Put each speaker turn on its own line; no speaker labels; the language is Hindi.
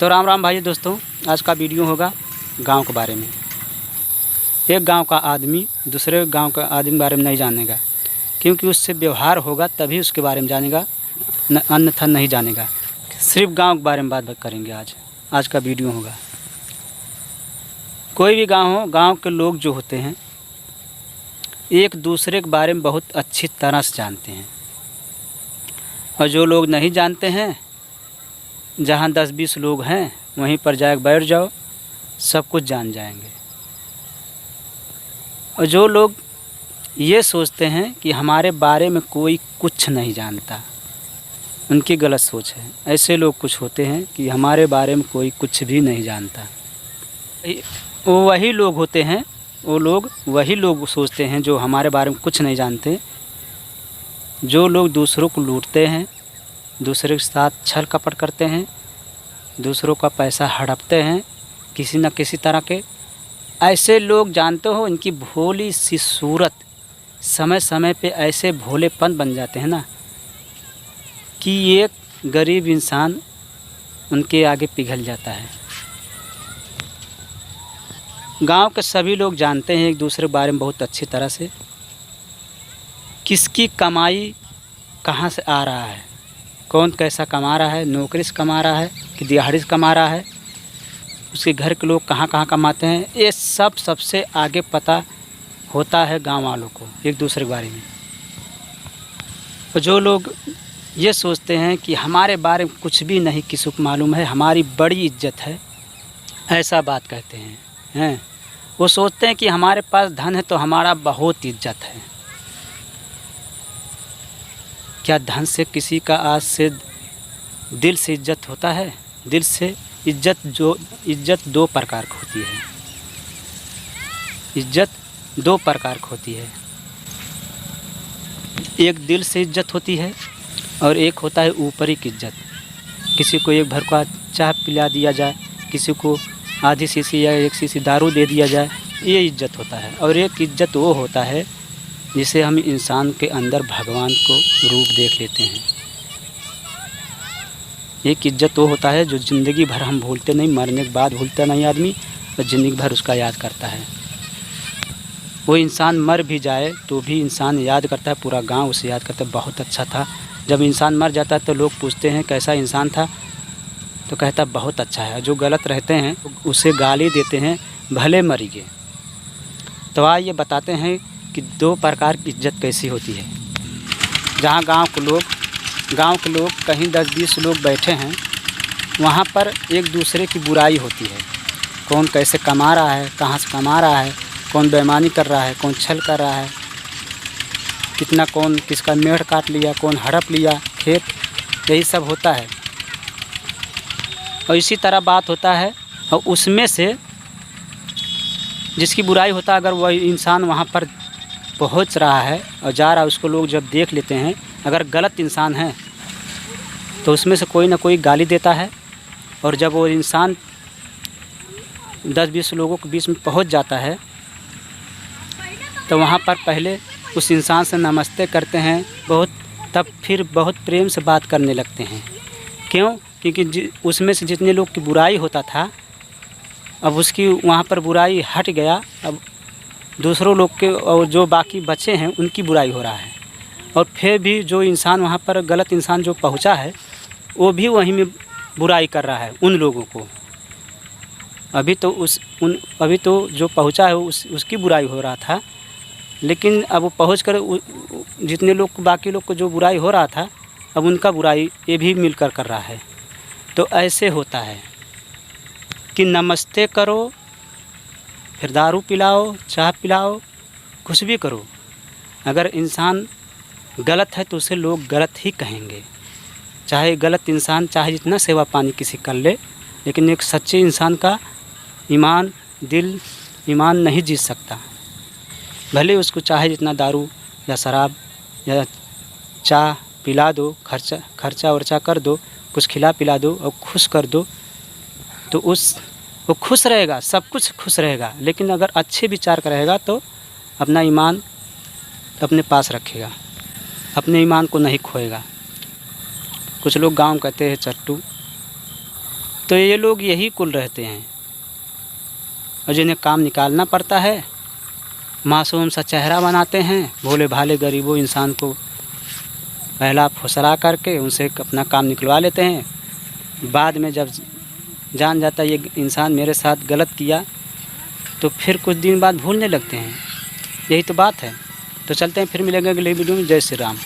तो राम राम भाई दोस्तों, आज का वीडियो होगा गांव के बारे में। एक गांव का आदमी दूसरे गांव का आदमी के बारे में नहीं जानेगा, क्योंकि उससे व्यवहार होगा तभी उसके बारे में जानेगा, अन्यथा नहीं जानेगा। सिर्फ गांव के बारे में बात करेंगे आज का वीडियो होगा। कोई भी गांव हो, गांव के लोग जो होते हैं एक दूसरे के बारे में बहुत अच्छी तरह से जानते हैं, और जो लोग नहीं जानते हैं, जहाँ 10-20 लोग हैं वहीं पर जाकर बैठ जाओ, सब कुछ जान जाएंगे। और जो लोग ये सोचते हैं कि हमारे बारे में कोई कुछ नहीं जानता, उनकी गलत सोच है। ऐसे लोग कुछ होते हैं कि हमारे बारे में कोई कुछ भी नहीं जानता। वो वही लोग होते हैं, वही लोग सोचते हैं जो हमारे बारे में कुछ नहीं जानते। जो लोग दूसरों को लूटते हैं, दूसरे के साथ छल कपट करते हैं, दूसरों का पैसा हड़पते हैं किसी न किसी तरह के, ऐसे लोग जानते हो इनकी भोली सी सूरत समय समय पे ऐसे भोलेपन बन जाते हैं ना कि एक गरीब इंसान उनके आगे पिघल जाता है। गांव के सभी लोग जानते हैं एक दूसरे के बारे में बहुत अच्छी तरह से, किसकी कमाई कहाँ से आ रहा है, कौन कैसा कमा रहा है, नौकरी से कमा रहा है कि दिहाड़ी से कमा रहा है, उसके घर के लोग कहाँ कहाँ कमाते हैं, ये सब सबसे आगे पता होता है गांव वालों को एक दूसरे के बारे में। और जो लोग ये सोचते हैं कि हमारे बारे में कुछ भी नहीं किसी को मालूम है, हमारी बड़ी इज्जत है, ऐसा बात कहते हैं। वो सोचते हैं कि हमारे पास धन है तो हमारा बहुत इज्जत है। क्या धन से किसी का आज से दिल से इज्जत होता है? दिल से इज्जत दो प्रकार की होती है। इज्जत दो प्रकार की होती है, एक दिल से इज्जत होती है और एक होता है ऊपरी की इज्जत। किसी को एक भर का चाय पिला दिया जाए, किसी को आधी शीशी या एक शीशी दारू दे दिया जाए, ये इज्जत होता है। और एक इज्जत वो होता है जिसे हम इंसान के अंदर भगवान को रूप देख लेते हैं। एक इज्जत वो होता है जो ज़िंदगी भर हम भूलते नहीं, मरने के बाद भूलता नहीं आदमी, और ज़िंदगी भर उसका याद करता है। वो इंसान मर भी जाए तो भी इंसान याद करता है, पूरा गांव उसे याद करता है, बहुत अच्छा था। जब इंसान मर जाता है तो लोग पूछते हैं कैसा इंसान था, तो कहता बहुत अच्छा है। जो गलत रहते हैं उसे गाली देते हैं, भले मर गए। तो आइए बताते हैं कि दो प्रकार की इज्जत कैसी होती है। जहाँ गांव के लोग कहीं 10-20 लोग बैठे हैं, वहाँ पर एक दूसरे की बुराई होती है। कौन कैसे कमा रहा है, कहाँ से कमा रहा है, कौन बेईमानी कर रहा है, कौन छल कर रहा है, कितना कौन किसका मेढ़ काट लिया, कौन हड़प लिया खेत, यही सब होता है। और इसी तरह बात होता है। और उसमें से जिसकी बुराई होता है, अगर वह इंसान वहाँ पर पहुँच रहा है और जा रहा है, उसको लोग जब देख लेते हैं, अगर गलत इंसान है तो उसमें से कोई ना कोई गाली देता है। और जब वो इंसान 10-20 लोगों के बीच में पहुँच जाता है तो वहाँ पर पहले उस इंसान से नमस्ते करते हैं तब फिर बहुत प्रेम से बात करने लगते हैं। क्यों? क्योंकि उसमें से जितने लोग की बुराई होता था, अब उसकी वहाँ पर बुराई हट गया, अब दूसरों लोग के और जो बाकी बचे हैं उनकी बुराई हो रहा है। और फिर भी जो इंसान वहाँ पर गलत इंसान जो पहुँचा है, वो भी वहीं में बुराई कर रहा है उन लोगों को। अभी तो जो पहुँचा है उसकी बुराई हो रहा था, लेकिन अब वो पहुँच कर जितने लोग बाकी लोग को जो बुराई हो रहा था, अब उनका बुराई ये भी मिलकर कर रहा है। तो ऐसे होता है कि नमस्ते करो, फिर दारू पिलाओ, चाय पिलाओ, कुछ भी करो। अगर इंसान गलत है तो उसे लोग गलत ही कहेंगे। चाहे गलत इंसान चाहे जितना सेवा पानी किसी कर ले, लेकिन एक सच्चे इंसान का ईमान नहीं जीत सकता। भले उसको चाहे जितना दारू या शराब या चाय पिला दो, खर्चा वर्चा कर दो, कुछ खिला पिला दो और खुश कर दो, तो वो खुश रहेगा, सब कुछ खुश रहेगा। लेकिन अगर अच्छे विचार का रहेगा तो अपना ईमान अपने पास रखेगा, अपने ईमान को नहीं खोएगा। कुछ लोग गांव कहते हैं चट्टू, तो ये लोग यही कुल रहते हैं और जिन्हें काम निकालना पड़ता है, मासूम सा चेहरा बनाते हैं, भोले भाले गरीबों इंसान को बहला फुसला करके उनसे अपना काम निकलवा लेते हैं। बाद में जब जान जाता है ये इंसान मेरे साथ गलत किया, तो फिर कुछ दिन बाद भूलने लगते हैं। यही तो बात है। तो चलते हैं, फिर मिलेंगे अगले वीडियो में। जय श्री राम।